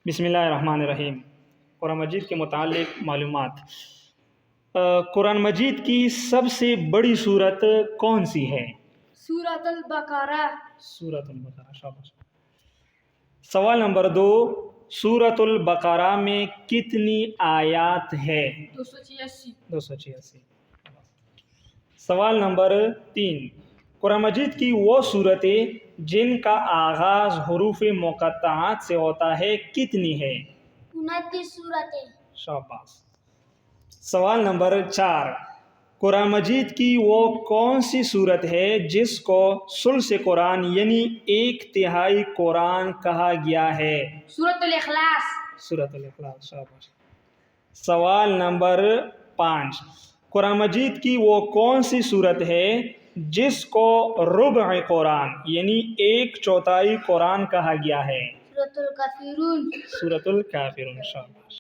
بسم اللہ الرحمن الرحیم۔ قرآن مجید کے متعلق معلومات۔ قرآن مجید کی سب سے بڑی سورت کون سی ہے؟ سورۃ البقرہ۔ سورۃ البقرہ، شاباش۔ سوال نمبر 2، سورۃ البقرہ میں کتنی آیات ہے؟ 286۔ سوال نمبر 3، قرآن مجید کی وہ صورتیں جن کا آغاز حروف مقطعات سے ہوتا ہے کتنی ہے؟ 29 صورتیں۔ شاباش۔ سوال نمبر 4، قرآن مجید کی وہ کون سی صورت ہے جس کو ثلث قرآن یعنی 1/3 قرآن کہا گیا ہے؟ سورۃ الاخلاص۔ سورۃ الاخلاص، شاباش۔ سوال نمبر 5، قرآن مجید کی وہ کون سی صورت ہے جس کو ربع قرآن یعنی 1/4 قرآن کہا گیا ہے؟ سورۃ الکافرون۔ سورۃ الکافرون، شاباش۔